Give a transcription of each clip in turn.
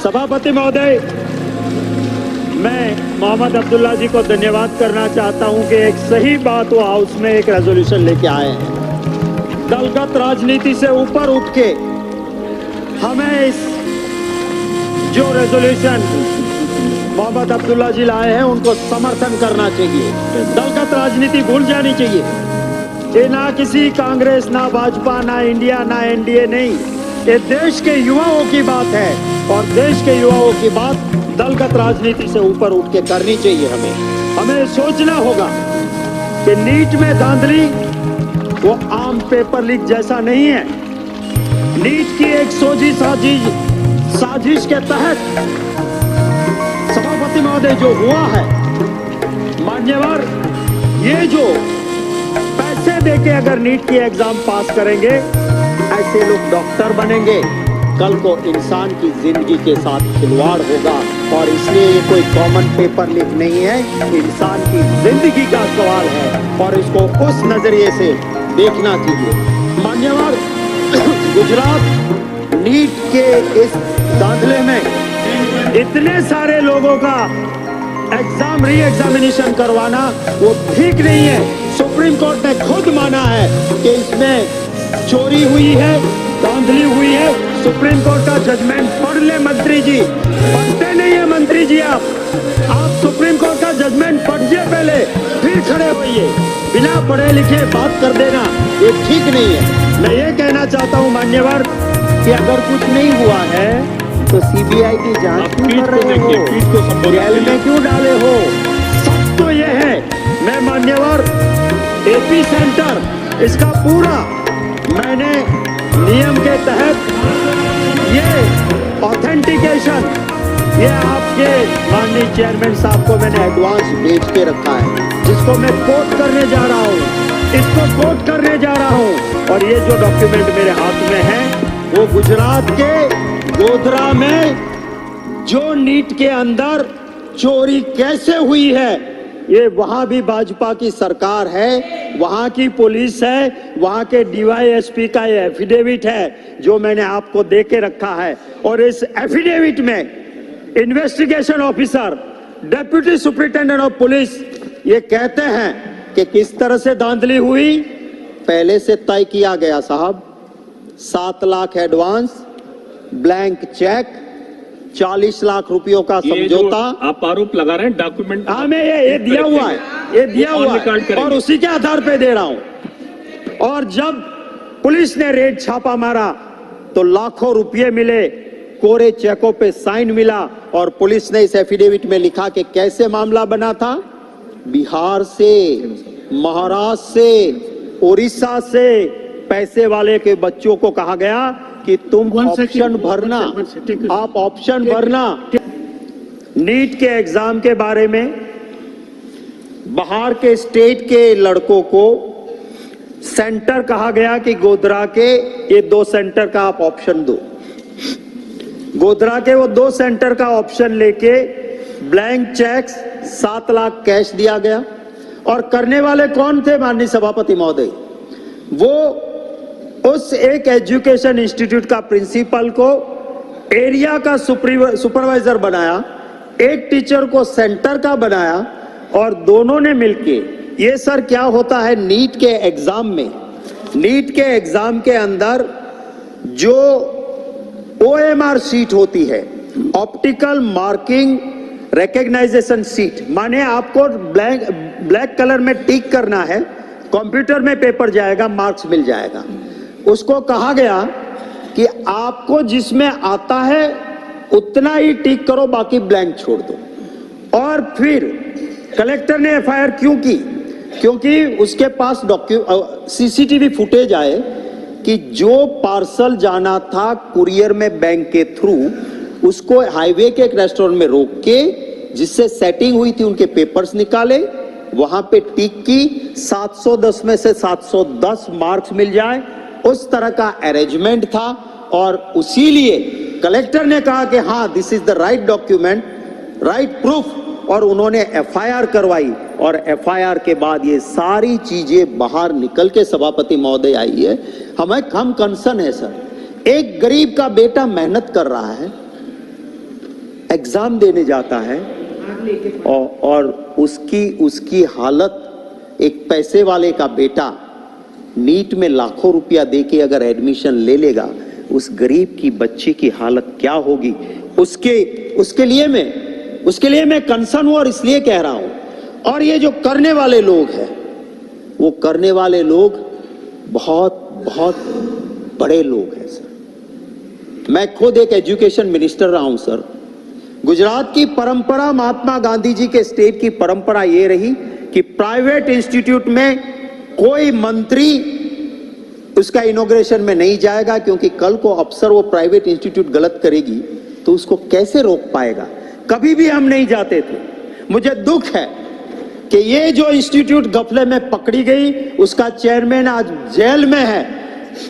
सभापति महोदय, मैं मोहम्मद अब्दुल्ला जी को धन्यवाद करना चाहता हूं कि एक सही बात वो हाउस में एक रेजोल्यूशन लेके आए हैं। दलगत राजनीति से ऊपर उठ के हमें इस जो रेजोल्यूशन मोहम्मद अब्दुल्ला जी लाए हैं उनको समर्थन करना चाहिए। दलगत राजनीति भूल जानी चाहिए। ये ना किसी कांग्रेस, ना भाजपा, ना इंडिया, ना एनडीए नहीं, ये देश के युवाओं की बात है और देश के युवाओं की बात दलगत राजनीति से ऊपर उठ के करनी चाहिए। हमें सोचना होगा कि नीट में धांधली वो आम पेपर लीक जैसा नहीं है। नीट की एक सोची साजिश के तहत सभापति महोदय जो हुआ है, मान्यवर, ये जो पैसे देके अगर नीट की एग्जाम पास करेंगे, ऐसे लोग डॉक्टर बनेंगे, कल को इंसान की जिंदगी के साथ खिलवाड़ होगा। और इसलिए ये कोई कॉमन पेपर लीक नहीं है, इंसान की जिंदगी का सवाल है और इसको उस नजरिए से देखना चाहिए। मान्यवर, गुजरात नीट के इस दाखिले में इतने सारे लोगों का री एग्जामिनेशन करवाना वो ठीक नहीं है। सुप्रीम कोर्ट ने खुद माना है कि इसमें चोरी हुई है, धांधली हुई है। सुप्रीम कोर्ट का जजमेंट पढ़ ले मंत्री जी। पढ़ते नहीं है मंत्री जी आप सुप्रीम कोर्ट का जजमेंट पढ़िए पहले, फिर खड़े होइए। बिना पढ़े लिखे बात कर देना ये ठीक नहीं है। मैं ये कहना चाहता हूँ मान्यवर कि अगर कुछ नहीं हुआ है तो सीबीआई की जांच क्यों कर रहे हो, जेल में क्यों डाले हो? सब तो ये है। मैं मान्यवर एपी सेंटर इसका पूरा मैंने नियम के तहत ये ऑथेंटिकेशन ये आपके माननीय चेयरमैन साहब को मैंने एडवांस भेज के रखा है, जिसको मैं कोट करने जा रहा हूँ, इसको कोट करने जा रहा हूँ। और ये जो डॉक्यूमेंट मेरे हाथ में है वो गुजरात के गोधरा में जो नीट के अंदर चोरी कैसे हुई है, ये वहां भी भाजपा की सरकार है, वहां की पुलिस है, वहां के डीवाईएसपी का ये एफिडेविट है जो मैंने आपको दे के रखा है। और इस एफिडेविट में investigation officer, deputy superintendent of police ये कहते हैं कि किस तरह से धांधली हुई पहले से तय किया गया साहब। 7 lakh advance, blank cheque, 40 lakh रुपयों का समझौता। आप आरोप लगा रहे हैं डॉक्यूमेंट। हाँ, मैं ये दिया हुआ है, ये दिया हुआ है और उसी के आधार पे दे रहा हूं। और जब पुलिस ने रेड छापा मारा तो लाखों रुपए मिले, कोरे चेकों पे साइन मिला और पुलिस ने इस एफिडेविट में लिखा कि कैसे मामला बना था। बिहार से, महाराष्ट्र से, उड़ीसा से पैसे वाले के बच्चों को कहा गया कि तुम ऑप्शन भरना, आप ऑप्शन भरना। नीट के एग्जाम के बारे में बाहर के स्टेट के लड़कों को सेंटर कहा गया कि गोधरा के ये 2 सेंटर का आप ऑप्शन दो। गोधरा के वो 2 सेंटर का ऑप्शन लेके ब्लैंक चेक्स 7 लाख कैश दिया गया। और करने वाले कौन थे माननीय सभापति महोदय? वो उस एक एजुकेशन इंस्टीट्यूट का प्रिंसिपल को एरिया का सुपरवाइजर बनाया, एक टीचर को सेंटर का बनाया और दोनों ने मिलके ये सर क्या होता है नीट के एग्जाम में, नीट के एग्जाम के अंदर जो OMR सीट होती है, ऑप्टिकल मार्किंग रिकॉग्नाइजेशन सीट, माने आपको ब्लैक कलर में टिक करना है, कंप्यूटर में पेपर जाएगा, मार्क्स मिल जाएगा। उसको कहा गया कि आपको जिसमें आता है उतना ही टिक करो, बाकी ब्लैंक छोड़ दो। और फिर कलेक्टर ने FIR क्यों की? क्योंकि उसके पास CCTV फुटेज आए कि जो पार्सल जाना था कुरियर में बैंक के थ्रू, उसको हाईवे के एक रेस्टोरेंट में रोक के जिससे सेटिंग हुई थी उनके पेपर्स निकाले, वहां पे टिक की, 710 में से 710 मार्क्स मिल जाए, उस तरह का अरेंजमेंट था। और उसीलिए कलेक्टर ने कहा कि हाँ, this is the right document, right proof, और उन्होंने FIR करवाई। और FIR के बाद ये सारी चीजें बाहर निकल के सभापति महोदय आई है। हम कंसर्न है सर, एक गरीब का बेटा मेहनत कर रहा है, एग्जाम देने जाता है और उसकी हालत, एक पैसे वाले का बेटा नीट में लाखों रुपया देके अगर एडमिशन ले लेगा, उस गरीब की बच्ची की हालत क्या होगी, उसके लिए मैं कंसर्न हूं और इसलिए कह रहा हूं। और ये जो करने वाले लोग हैं, वो करने वाले लोग बहुत बहुत बड़े लोग हैं सर। मैं खुद एक एजुकेशन मिनिस्टर रहा हूं सर। गुजरात की परंपरा, महात्मा गांधी जी के स्टेट की परंपरा ये रही कि प्राइवेट इंस्टीट्यूट में कोई मंत्री उसका इनॉग्रेशन में नहीं जाएगा, क्योंकि कल को अफसर वो प्राइवेट इंस्टीट्यूट गलत करेगी तो उसको कैसे रोक पाएगा। कभी भी हम नहीं जाते थे। मुझे दुख है कि ये जो इंस्टीट्यूट गफले में पकड़ी गई, उसका चेयरमैन आज जेल में है।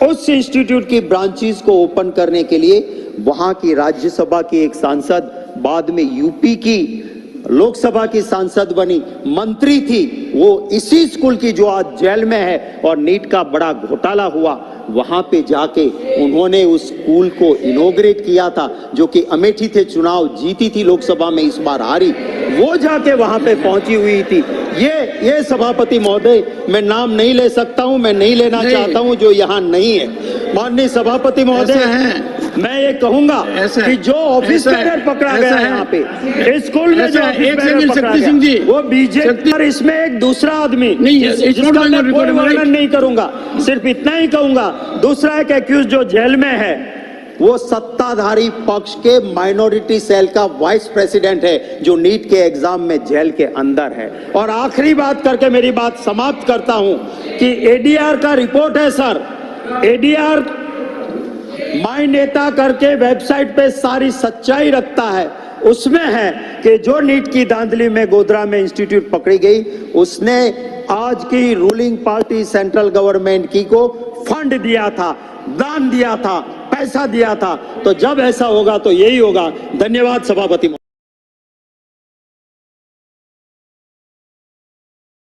उस इंस्टीट्यूट की ब्रांचेस को ओपन करने के लिए वहां की राज्यसभा की एक सांसद, बाद में यूपी की लोकसभा की सांसद बनी, मंत्री थी, वो इसी स्कूल की जो आज जेल में है। और नीट का बड़ा घोटाला हुआ, वहां पे जाके उन्होंने उस स्कूल को इनॉग्रेट किया था, जो कि अमेठी थे, चुनाव जीती थी लोकसभा में, इस बार हारी, वो जाके वहां पे पहुंची हुई थी। ये सभापति महोदय, मैं नाम नहीं ले सकता हूं, मैं नहीं लेना चाहता हूं, जो यहां नहीं है। माननीय सभापति महोदय, मैं ये कहूंगा कि जो ऑफिस बेरर पकड़ा गया है यहाँ पे स्कूल में, जो ऑफिस बेरर पकड़ा गया, वो बीजेपी। और इसमें एक दूसरा आदमी, जिसका मैं कोई वर्णन नहीं करूंगा, सिर्फ इतना ही कहूंगा, दूसरा एक एक्यूज जो जेल में है, वो सत्ताधारी पक्ष के माइनॉरिटी सेल का वाइस प्रेसिडेंट है, जो नीट के एग्जाम में जेल के अंदर है। और आखिरी बात करके मेरी बात समाप्त करता हूं कि एडीआर का रिपोर्ट है सर, एडीआर माय नेता करके वेबसाइट पे सारी सच्चाई रखता है। उसमें है कि जो नीट की धांधली में गोधरा में इंस्टीट्यूट पकड़ी गई, उसने आज की रूलिंग पार्टी सेंट्रल गवर्नमेंट की को फंड दिया था, दान दिया था, पैसा दिया था। तो जब ऐसा होगा तो यही होगा। धन्यवाद सभापति।